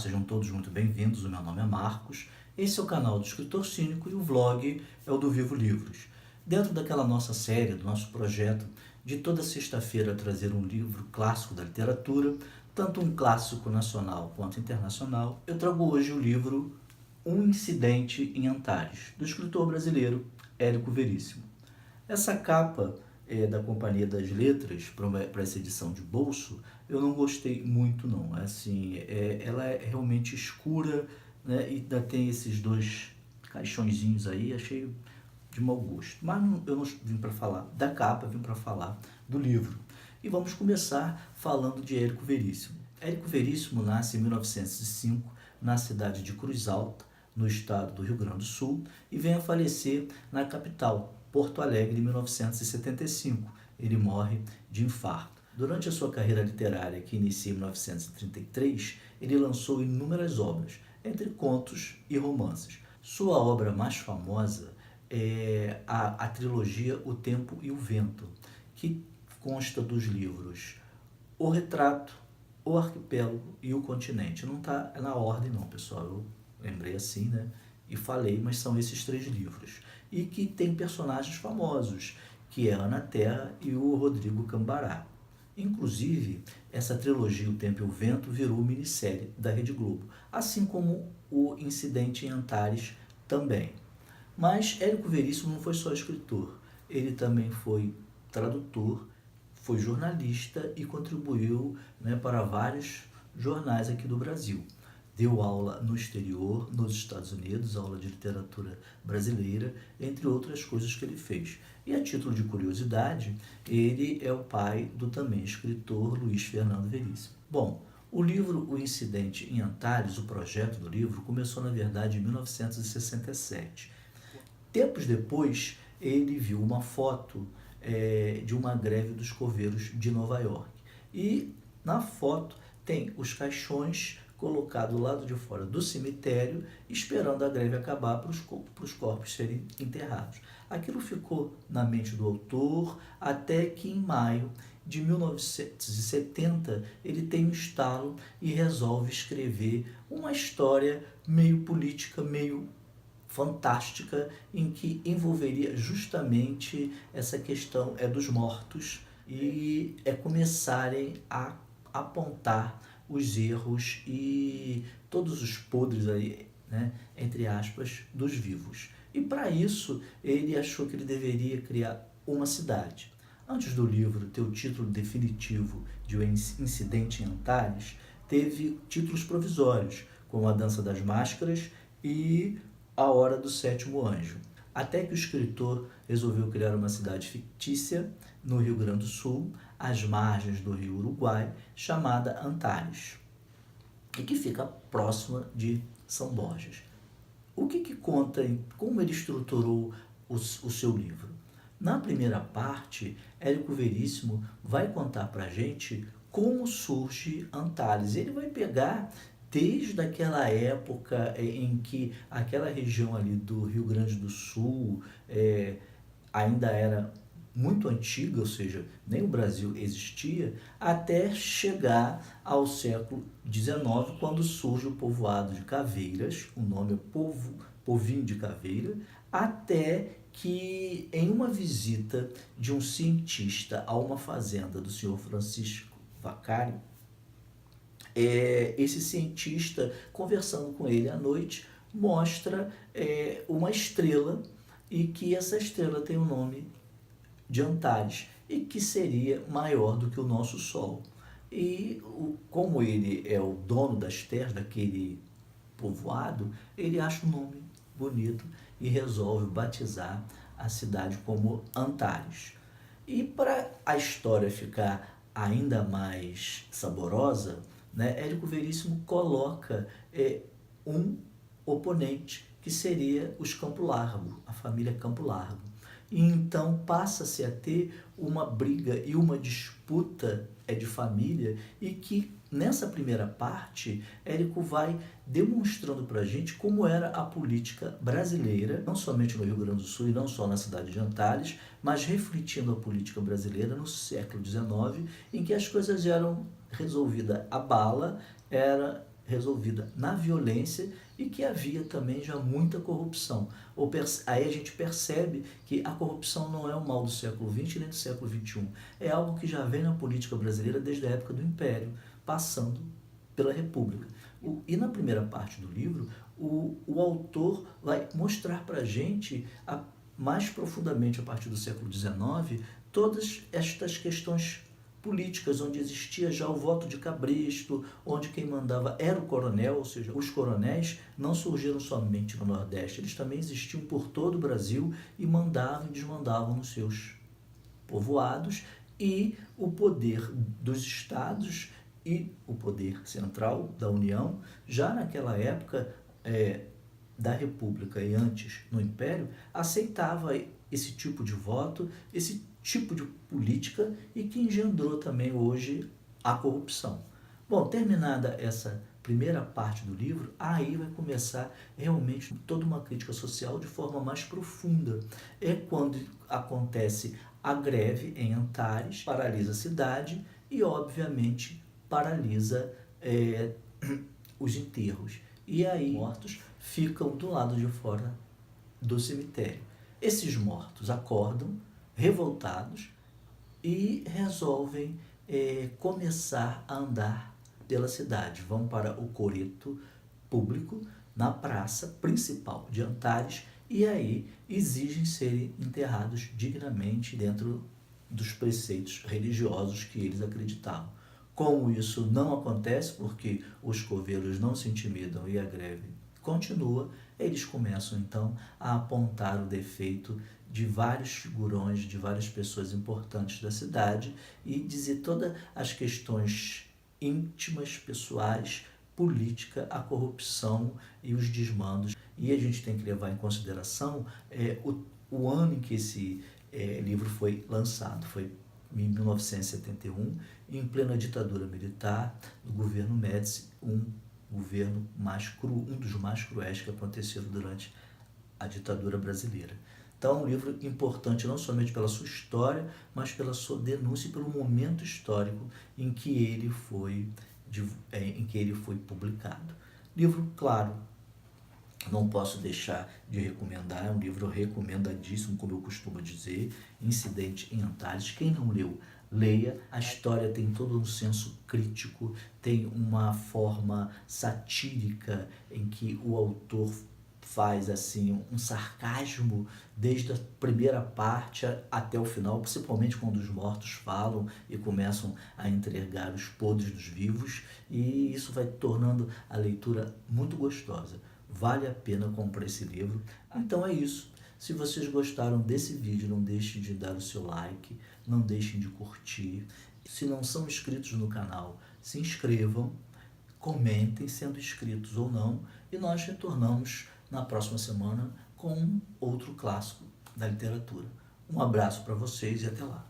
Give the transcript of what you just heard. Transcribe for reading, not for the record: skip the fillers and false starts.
sejam todos muito bem-vindos. O meu nome é Marcos. Esse é o canal do Escritor Cínico e o vlog é o do Vivo Livros. Dentro daquela nossa série, do nosso projeto, de toda sexta-feira trazer um livro clássico da literatura, tanto um clássico nacional quanto internacional, eu trago hoje o livro Um Incidente em Antares, do escritor brasileiro Érico Veríssimo. Essa capa da Companhia das Letras, para essa edição de bolso, eu não gostei muito não. Ela é realmente escura, né, e ainda tem esses dois caixõezinhos aí, achei de mau gosto. Mas eu não vim para falar da capa, vim para falar do livro. E vamos começar falando de Érico Veríssimo. Érico Veríssimo nasce em 1905 na cidade de Cruz Alta, no estado do Rio Grande do Sul, e vem a falecer na capital, Porto Alegre, em 1975. Ele morre de infarto. Durante a sua carreira literária, que inicia em 1933, ele lançou inúmeras obras, entre contos e romances. Sua obra mais famosa é a trilogia O Tempo e o Vento, que consta dos livros O Retrato, O Arquipélago e O Continente. Não está na ordem não, pessoal, eu lembrei assim, né? E falei, mas são esses três livros. E que tem personagens famosos, que é a Ana Terra e o Rodrigo Cambará. Inclusive, essa trilogia O Tempo e o Vento virou minissérie da Rede Globo, assim como O Incidente em Antares também. Mas Érico Veríssimo não foi só escritor, ele também foi tradutor, foi jornalista e contribuiu, né, para vários jornais aqui do Brasil. Deu aula no exterior, nos Estados Unidos, aula de literatura brasileira, entre outras coisas que ele fez. E a título de curiosidade, ele é o pai do também escritor Luiz Fernando Veríssimo. Bom, o livro O Incidente em Antares, o projeto do livro, começou na verdade em 1967. Tempos depois, ele viu uma foto de uma greve dos coveiros de Nova York. E na foto tem os caixões colocados do lado de fora do cemitério, esperando a greve acabar para os corpos serem enterrados. Aquilo ficou na mente do autor até que em maio de 1970 ele tem um estalo e resolve escrever uma história meio política, meio fantástica, em que envolveria justamente essa questão dos mortos e começarem a apontar os erros e todos os podres aí, né, entre aspas, dos vivos. E para isso ele achou que ele deveria criar uma cidade. Antes do livro ter o título definitivo de O Incidente em Antares, teve títulos provisórios, como A Dança das Máscaras e A Hora do Sétimo Anjo. Até que o escritor resolveu criar uma cidade fictícia no Rio Grande do Sul, às margens do rio Uruguai, chamada Antares, e que fica próxima de São Borges. O que conta, como ele estruturou o seu livro? Na primeira parte, Érico Veríssimo vai contar para a gente como surge Antares. Ele vai pegar desde aquela época em que aquela região ali do Rio Grande do Sul ainda era muito antiga, ou seja, nem o Brasil existia, até chegar ao século XIX, quando surge o povoado de Caveiras, o nome é Povinho de Caveira, até que em uma visita de um cientista a uma fazenda do senhor Francisco Vacari, esse cientista, conversando com ele à noite, mostra uma estrela e que essa estrela tem o nome de Antares e que seria maior do que o nosso Sol. E como ele é o dono das terras daquele povoado, ele acha o nome bonito e resolve batizar a cidade como Antares. E para a história ficar ainda mais saborosa, né, Érico Veríssimo coloca um oponente, que seria os Campo Largo, a família Campo Largo. E então passa-se a ter uma briga e uma disputa de família, e que nessa primeira parte Érico vai demonstrando para a gente como era a política brasileira, não somente no Rio Grande do Sul e não só na cidade de Antares, mas refletindo a política brasileira no século XIX, em que as coisas eram resolvidas à bala, era resolvida na violência e que havia também já muita corrupção. Aí a gente percebe que a corrupção não é um mal do século XX nem do século XXI. É algo que já vem na política brasileira desde a época do Império, passando pela República. E na primeira parte do livro, o autor vai mostrar para a gente, mais profundamente a partir do século XIX, todas estas questões políticas, onde existia já o voto de cabresto, onde quem mandava era o coronel, ou seja, os coronéis não surgiram somente no Nordeste, eles também existiam por todo o Brasil e mandavam e desmandavam nos seus povoados, e o poder dos estados e o poder central da União, já naquela época da República e antes no Império, aceitava esse tipo de voto, esse tipo de política, e que engendrou também hoje a corrupção. Bom, terminada essa primeira parte do livro, aí vai começar realmente toda uma crítica social de forma mais profunda. É quando acontece a greve em Antares, paralisa a cidade e, obviamente, paralisa os enterros. E aí, mortos ficam do lado de fora do cemitério. Esses mortos acordam, revoltados, e resolvem começar a andar pela cidade. Vão para o coreto público, na praça principal de Antares, e aí exigem serem enterrados dignamente dentro dos preceitos religiosos que eles acreditavam. Como isso não acontece, porque os coveiros não se intimidam e a greve continua, eles começam então a apontar o defeito de vários figurões, de várias pessoas importantes da cidade, e dizer todas as questões íntimas, pessoais, política, a corrupção e os desmandos. E a gente tem que levar em consideração o ano em que esse livro foi lançado, foi em 1971, em plena ditadura militar, do governo Médici, um governo um dos mais cruéis que aconteceram durante a ditadura brasileira. Então, é um livro importante não somente pela sua história, mas pela sua denúncia e pelo momento histórico em que ele foi publicado. Livro, claro, não posso deixar de recomendar, é um livro recomendadíssimo, como eu costumo dizer, Incidente em Antares. Quem não leu, leia. A história tem todo um senso crítico, tem uma forma satírica em que o autor faz assim um sarcasmo desde a primeira parte até o final, principalmente quando os mortos falam e começam a entregar os podres dos vivos, e isso vai tornando a leitura muito gostosa. Vale a pena comprar esse livro. Então é isso. Se vocês gostaram desse vídeo, não deixem de dar o seu like, não deixem de curtir. Se não são inscritos no canal, se inscrevam, comentem sendo inscritos ou não, e nós retornamos na próxima semana com outro clássico da literatura. Um abraço para vocês e até lá.